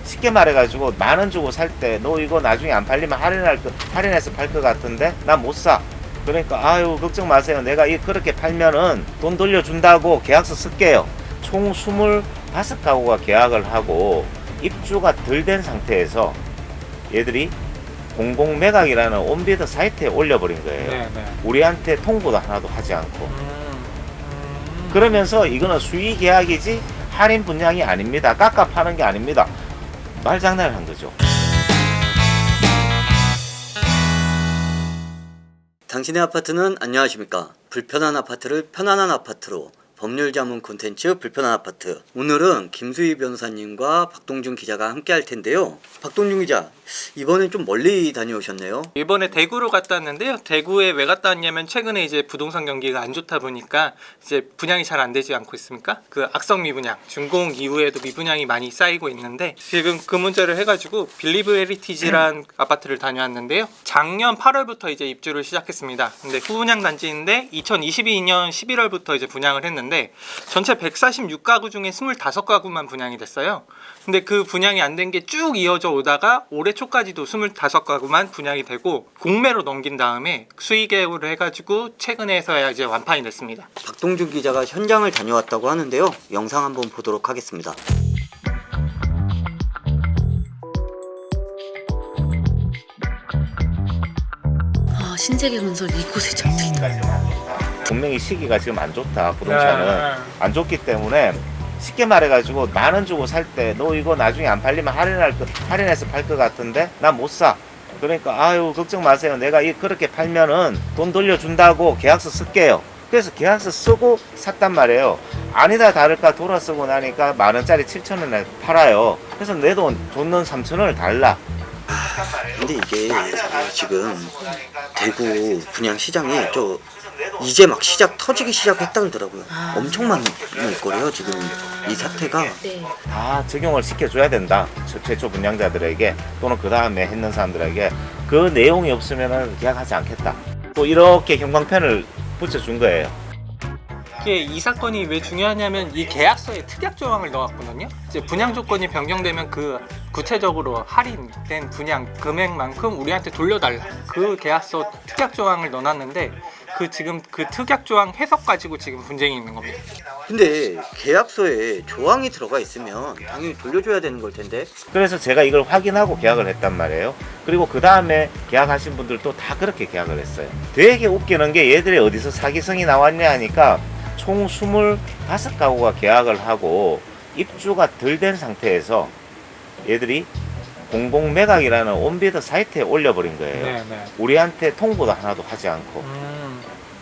쉽게 말해가지고 10,000원 주고 살 때 너 이거 나중에 안 팔리면 할인해서 팔 것 같은데 나 못 사. 그러니까 아유 걱정 마세요. 내가 그렇게 팔면은 돈 돌려준다고 계약서 쓸게요. 총 25가구가 계약을 하고 입주가 덜 된 상태에서 얘들이 공공매각이라는 온비드 사이트에 올려버린 거예요. 네네. 우리한테 통보도 하나도 하지 않고. 그러면서 이거는 수의 계약이지 할인 분양이 아닙니다. 깎아 파는 게 아닙니다. 말장난을 한 거죠. 당신의 아파트는 안녕하십니까? 불편한 아파트를 편안한 아파트로 법률 자문 콘텐츠 불편한 아파트. 오늘은 김수희 변호사님과 박동준 기자가 함께 할 텐데요. 박동준 기자, 이번에 좀 멀리 다녀오셨네요. 이번에 대구로 갔다 왔는데요. 대구에 왜 갔다 왔냐면 최근에 이제 부동산 경기가 안 좋다 보니까 이제 분양이 잘 안 되지 않고 있습니까? 그 악성 미분양, 준공 이후에도 미분양이 많이 쌓이고 있는데 지금 그 문제를 해가지고 빌리브 헤리티지란 아파트를 다녀왔는데요. 작년 8월부터 이제 입주를 시작했습니다. 근데 후분양 단지인데 2022년 11월부터 이제 분양을 했는데 전체 146가구 중에 25가구만 분양이 됐어요. 근데 그 분양이 안 된 게 쭉 이어져 오다가 올해 초까지도 25가구만 분양이 되고 공매로 넘긴 다음에 수의 계약을 해가지고 최근에서야 이제 완판이 됐습니다. 박동준 기자가 현장을 다녀왔다고 하는데요. 영상 한번 보도록 하겠습니다. 신세계 건설 이곳에 적혀있다. 분명히 시기가 지금 안 좋다. 부동산은 안 좋기 때문에 쉽게 말해가지고 10,000원 주고 살 때 너 이거 나중에 안 팔리면 할인해서 팔 것 같은데 나 못 사. 그러니까 아유 걱정 마세요. 내가 그렇게 팔면은 돈 돌려준다고 계약서 쓸게요. 그래서 계약서 쓰고 샀단 말이에요. 아니다 다를까 돌아쓰고 나니까 10,000원짜리 7,000원에 팔아요. 그래서 내 돈 줬는 3,000원을 달라. 근데 이게 지금 대구 분양 시장이 이제 막 터지기 시작했다 그러더라고요. 엄청 많을 거래요 지금 이 사태가. 네. 다 적용을 시켜줘야 된다. 최초 분양자들에게 또는 그 다음에 했는 사람들에게 그 내용이 없으면 계약하지 않겠다. 또 이렇게 형광펜을 붙여준 거예요. 이게 이 사건이 왜 중요하냐면 이 계약서에 특약 조항을 넣었거든요. 이제 분양 조건이 변경되면 그 구체적으로 할인된 분양 금액만큼 우리한테 돌려달라. 그 계약서 특약 조항을 넣어놨는데 지금 그 특약 조항 해석 가지고 지금 분쟁이 있는 겁니다. 근데 계약서에 조항이 들어가 있으면 당연히 돌려줘야 되는 걸 텐데. 그래서 제가 이걸 확인하고 계약을 했단 말이에요. 그리고 그 다음에 계약하신 분들도 다 그렇게 계약을 했어요. 되게 웃기는 게 얘들이 어디서 사기성이 나왔냐 하니까 총 25가구가 계약을 하고 입주가 덜 된 상태에서 얘들이 공공매각이라는 온비드 사이트에 올려버린 거예요. 네네. 우리한테 통보도 하나도 하지 않고.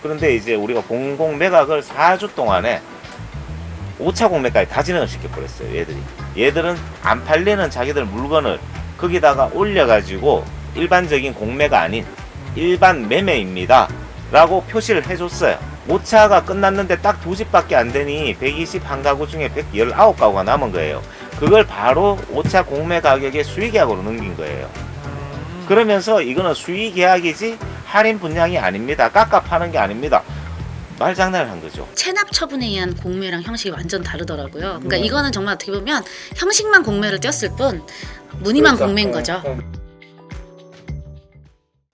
그런데 이제 우리가 공공매각을 4주 동안에 5차 공매까지 다 진행을 시켜버렸어요. 얘들은 안 팔리는 자기들 물건을 거기다가 올려가지고 일반적인 공매가 아닌 일반 매매입니다 라고 표시를 해줬어요. 5차가 끝났는데 딱 2집밖에 안 되니 121가구 중에 119가구가 남은 거예요. 그걸 바로 5차 공매 가격에 수의계약으로 넘긴 거예요. 그러면서 이거는 수의계약이지 할인 분양이 아닙니다. 깎아 파는 게 아닙니다. 말장난을 한 거죠. 체납 처분에 의한 공매랑 형식이 완전 다르더라고요. 그러니까 이거는 정말 어떻게 보면 형식만 공매를 띄었을 뿐 무늬만 공매인 거죠.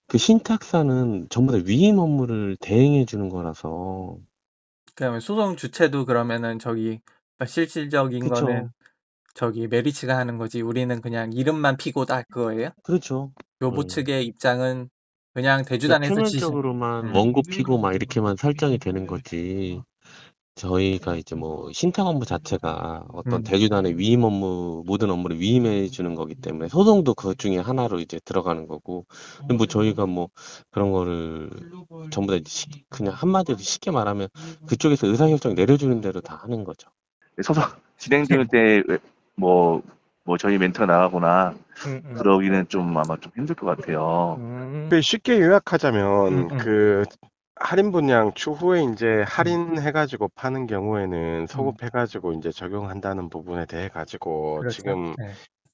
그 신탁사는 전부 다 위임 업무를 대행해 주는 거라서. 그러면 소송 주체도 그러면은 실질적인 그쵸. 거는 메리츠가 하는 거지 우리는 그냥 이름만 피고다 그거예요? 그렇죠. 요보 측의 입장은 그냥 대주단에서 표면적으로만 원고 피고 막 이렇게만 설정이 되는 거지. 저희가 이제 뭐 신탁 업무 자체가 어떤 대주단의 위임 업무, 모든 업무를 위임해 주는 거기 때문에 소송도 그 중에 하나로 이제 들어가는 거고. 뭐 저희가 뭐 그런 거를 전부 다 그냥 한마디로 쉽게 말하면 그쪽에서 의사결정 내려주는 대로 다 하는 거죠. 소송 진행 중일 때 저희 멘토가 나가거나 그러기는 좀 아마 좀 힘들 것 같아요. 쉽게 요약하자면 그 할인 분양 추후에 이제 할인해가지고 파는 경우에는 소급해가지고 이제 적용한다는 부분에 대해 가지고 그렇죠. 지금 네.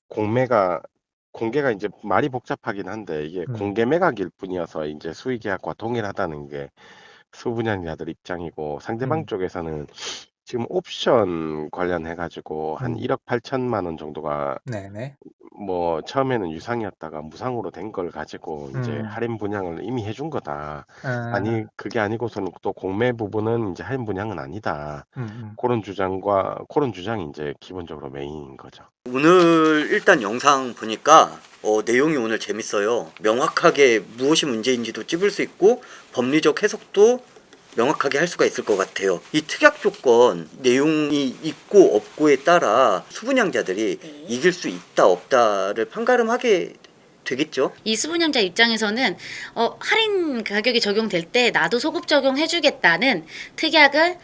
공개가 이제 말이 복잡하긴 한데 이게 공개 매각일 뿐이어서 이제 수의 계약과 동일하다는 게 수분양자들 입장이고 상대방 쪽에서는 지금 옵션 관련해가지고 한 1억 8천만 원 정도가 네네. 뭐 처음에는 유상이었다가 무상으로 된 걸 가지고 이제 할인 분양을 이미 해준 거다. 아니 그게 아니고서는 또 공매 부분은 이제 할인 분양은 아니다. 그런 주장이 이제 기본적으로 메인인 거죠. 오늘 일단 영상 보니까 내용이 오늘 재밌어요. 명확하게 무엇이 문제인지도 찝을 수 있고 법리적 해석도 명확하게 할 수가 있을 것 같아요. 이 특약 조건 내용이 있고 없고에 따라 수분양자들이 이길 수 있다 없다를 판가름하게 되겠죠. 이 수분양자 입장에서는 할인 가격이 적용될 때 나도 소급 적용해주겠다는 특약을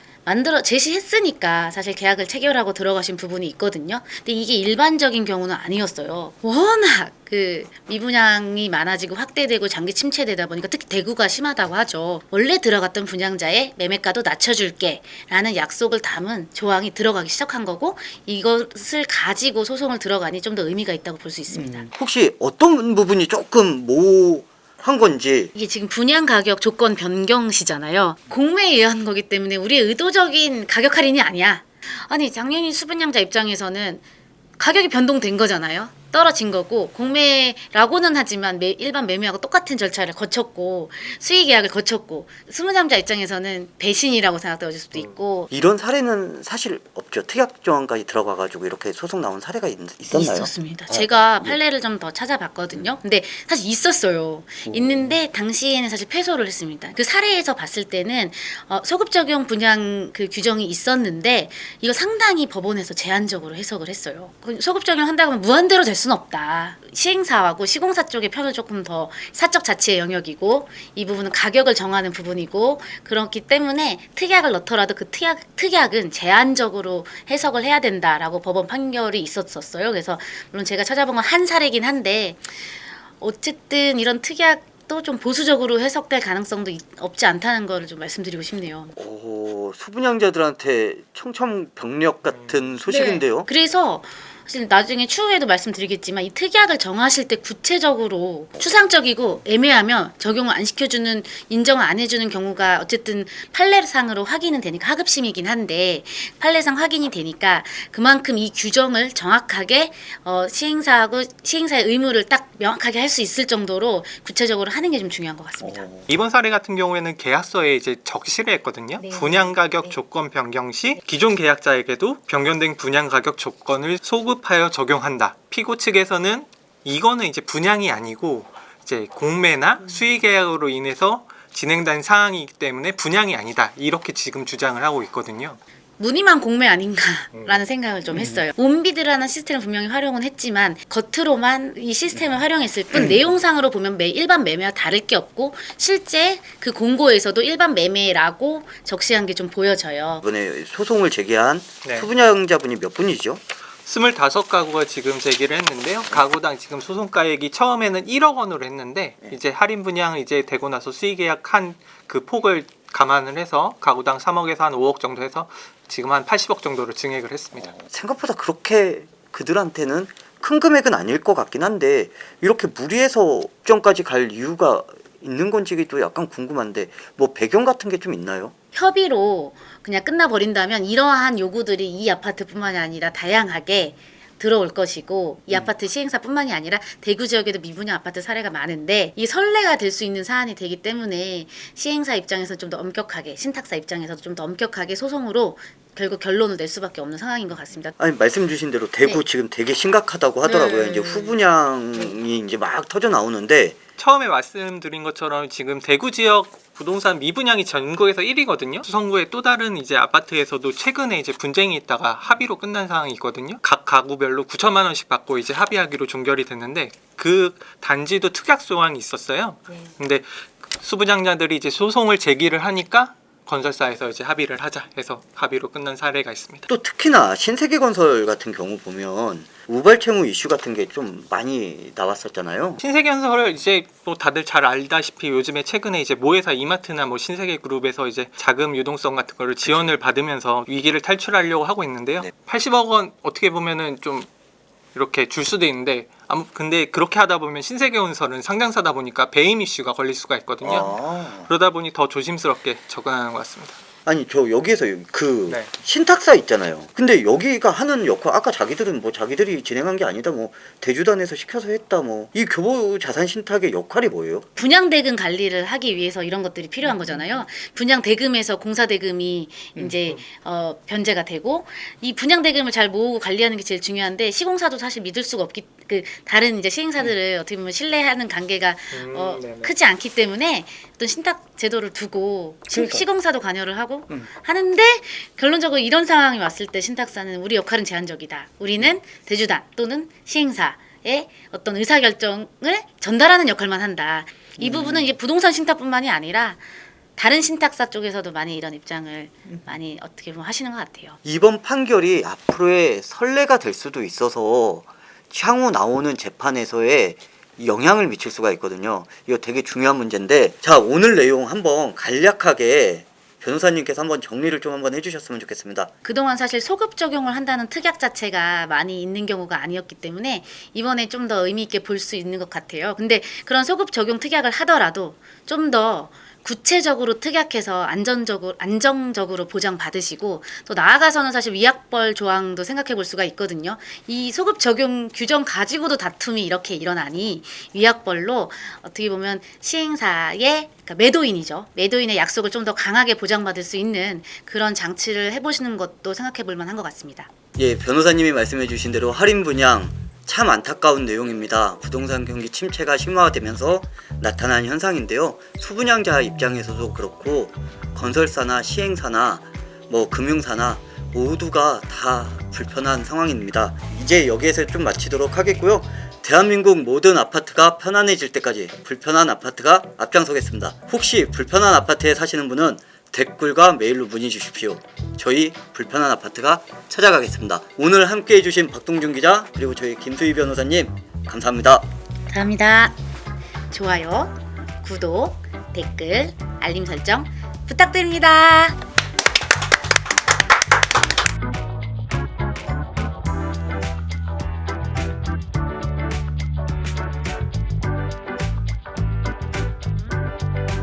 제시했으니까 사실 계약을 체결하고 들어가신 부분이 있거든요. 근데 이게 일반적인 경우는 아니었어요. 워낙 그 미분양이 많아지고 확대되고 장기 침체되다 보니까 특히 대구가 심하다고 하죠. 원래 들어갔던 분양자의 매매가도 낮춰줄게 라는 약속을 담은 조항이 들어가기 시작한 거고, 이것을 가지고 소송을 들어가니 좀 더 의미가 있다고 볼 수 있습니다. 혹시 어떤 부분이 조금 한 건지. 이게 지금 분양 가격 조건 변경 시잖아요. 공매에 의한 거기 때문에 우리의 의도적인 가격 할인이 아니야. 아니 당연히 수분양자 입장에서는 가격이 변동된 거잖아요. 떨어진 거고, 공매라고는 하지만 일반 매매하고 똑같은 절차를 거쳤고 수의 계약을 거쳤고, 수분양자 입장에서는 배신이라고 생각될 수도 있고. 이런 사례는 사실 없죠. 특약 조항까지 들어가가지고 이렇게 소송 나온 사례가 있었나요? 있었습니다. 제가 판례를 좀 더 찾아봤거든요. 근데 사실 있었어요. 있는데 당시에는 사실 패소를 했습니다. 그 사례에서 봤을 때는 소급 적용 분양 그 규정이 있었는데 이거 상당히 법원에서 제한적으로 해석을 했어요. 소급 적용한다고 하면 무한대로 될 수는 없다. 시행사하고 시공사 쪽의 편을 조금 더 사적 자치의 영역이고, 이 부분은 가격을 정하는 부분이고, 그렇기 때문에 특약을 넣더라도 그 특약은 제한적으로 해석을 해야 된다라고 법원 판결이 있었어요. 그래서 물론 제가 찾아본 건 한 사례긴 한데, 어쨌든 이런 특약도 좀 보수적으로 해석될 가능성도 없지 않다는 거를 좀 말씀드리고 싶네요. 수분양자들한테 청천벽력 같은 소식인데요. 네. 그래서 사실 나중에 추후에도 말씀드리겠지만 이 특약을 정하실 때 구체적으로 추상적이고 애매하면 적용을 안 시켜주는, 인정을 안 해주는 경우가 어쨌든 판례상으로 확인은 되니까, 하급심이긴 한데 판례상 확인이 되니까 그만큼 이 규정을 정확하게 시행사하고 시행사의 의무를 딱 명확하게 할 수 있을 정도로 구체적으로 하는 게 좀 중요한 것 같습니다. 이번 사례 같은 경우에는 계약서에 이제 적시를 했거든요. 네. 분양 가격 조건 변경 시 기존 계약자에게도 변경된 분양 가격 조건을 소급하여 적용한다. 피고 측에서는 이거는 이제 분양이 아니고 이제 공매나 수의 계약으로 인해서 진행된 사항이기 때문에 분양이 아니다. 이렇게 지금 주장을 하고 있거든요. 무늬만 공매 아닌가라는 생각을 좀 했어요. 온비드라는 시스템을 분명히 활용은 했지만 겉으로만 이 시스템을 활용했을 뿐 내용상으로 보면 일반 매매와 다를 게 없고, 실제 그 공고에서도 일반 매매라고 적시한 게 좀 보여져요. 이번에 소송을 제기한 네. 수분양자분이 몇 분이죠? 25가구가 지금 제기를 했는데요. 가구당 지금 소송가액이 처음에는 1억 원으로 했는데 이제 할인 분양 이제 되고 나서 수의 계약한 그 폭을 감안을 해서 가구당 3억에서 한 5억 정도 해서 지금 한 80억 정도로 증액을 했습니다. 생각보다 그렇게 그들한테는 큰 금액은 아닐 것 같긴 한데, 이렇게 무리해서 법정까지 갈 이유가 있는 건지도 약간 궁금한데, 뭐 배경 같은 게 좀 있나요? 협의로 그냥 끝나버린다면 이러한 요구들이 이 아파트뿐만이 아니라 다양하게 들어올 것이고, 이 아파트 시행사뿐만이 아니라 대구 지역에도 미분양 아파트 사례가 많은데 이게 선례가 될 수 있는 사안이 되기 때문에 시행사 입장에서 좀 더 엄격하게, 신탁사 입장에서도 좀 더 엄격하게 소송으로 결국 결론을 낼 수밖에 없는 상황인 것 같습니다. 아니 말씀 주신 대로 대구 네. 지금 되게 심각하다고 하더라고요. 네. 이제 후분양이 이제 막 터져 나오는데, 처음에 말씀드린 것처럼 지금 대구 지역 부동산 미분양이 전국에서 1위거든요. 수성구의 또 다른 이제 아파트에서도 최근에 이제 분쟁이 있다가 합의로 끝난 상황이 있거든요. 각 가구별로 9천만 원씩 받고 이제 합의하기로 종결이 됐는데, 그 단지도 특약 조항이 있었어요. 근데 수분양자들이 이제 소송을 제기를 하니까 건설사에서 이제 합의를 하자 해서 합의로 끝난 사례가 있습니다. 또 특히나 신세계건설 같은 경우 보면 우발채무 이슈 같은 게 좀 많이 나왔었잖아요. 신세계건설을 이제 뭐 다들 잘 알다시피 요즘에 최근에 이제 모회사 이마트나 뭐 신세계그룹에서 이제 자금 유동성 같은 거를 지원을 받으면서 위기를 탈출하려고 하고 있는데요. 네. 80억 원 어떻게 보면은 좀 이렇게 줄 수도 있는데, 근데 그렇게 하다 보면 신세계건설은 상장사다 보니까 배임 이슈가 걸릴 수가 있거든요. 그러다 보니 더 조심스럽게 접근하는 것 같습니다. 아니 저 여기에서 그 네. 신탁사 있잖아요. 근데 여기가 하는 역할 아까 자기들은 뭐 자기들이 진행한 게 아니다 뭐 대주단에서 시켜서 했다 뭐 이 교보 자산 신탁의 역할이 뭐예요? 분양 대금 관리를 하기 위해서 이런 것들이 필요한 거잖아요. 분양 대금에서 공사 대금이 이제 변제가 되고 이 분양 대금을 잘 모으고 관리하는 게 제일 중요한데 시공사도 사실 믿을 수가 없기 그 다른 이제 시행사들을 어떻게 보면 신뢰하는 관계가 네네. 크지 않기 때문에 어떤 신탁 제도를 두고 그러니까. 시공사도 관여를 하고 하는데 결론적으로 이런 상황이 왔을 때 신탁사는 우리 역할은 제한적이다. 우리는 대주단 또는 시행사의 어떤 의사결정을 전달하는 역할만 한다. 이 부분은 이게 부동산 신탁뿐만이 아니라 다른 신탁사 쪽에서도 많이 이런 입장을 많이 어떻게 보면 하시는 것 같아요. 이번 판결이 앞으로의 선례가 될 수도 있어서 향후 나오는 재판에서의 영향을 미칠 수가 있거든요. 이거 되게 중요한 문제인데 자 오늘 내용 한번 간략하게 변호사님께서 한번 정리를 좀 한번 해주셨으면 좋겠습니다. 그동안 사실 소급 적용을 한다는 특약 자체가 많이 있는 경우가 아니었기 때문에 이번에 좀 더 의미 있게 볼 수 있는 것 같아요. 근데 그런 소급 적용 특약을 하더라도 좀 더 구체적으로 특약해서 안정적으로 보장받으시고 또 나아가서는 사실 위약벌 조항도 생각해 볼 수가 있거든요. 이 소급 적용 규정 가지고도 다툼이 이렇게 일어나니 위약벌로 어떻게 보면 시행사의 그러니까 매도인이죠. 매도인의 약속을 좀 더 강하게 보장받을 수 있는 그런 장치를 해보시는 것도 생각해 볼 만한 것 같습니다. 예, 변호사님이 말씀해 주신 대로 할인 분양 참 안타까운 내용입니다. 부동산 경기 침체가 심화되면서 나타난 현상인데요. 수분양자 입장에서도 그렇고 건설사나 시행사나 뭐 금융사나 모두가 다 불편한 상황입니다. 이제 여기에서 좀 마치도록 하겠고요. 대한민국 모든 아파트가 편안해질 때까지 불편한 아파트가 앞장서겠습니다. 혹시 불편한 아파트에 사시는 분은 댓글과 메일로 문의 주십시오. 저희 불편한 아파트가 찾아가겠습니다. 오늘 함께 해주신 박동준 기자 그리고 저희 김수희 변호사님 감사합니다. 감사합니다. 좋아요, 구독, 댓글, 알림 설정 부탁드립니다.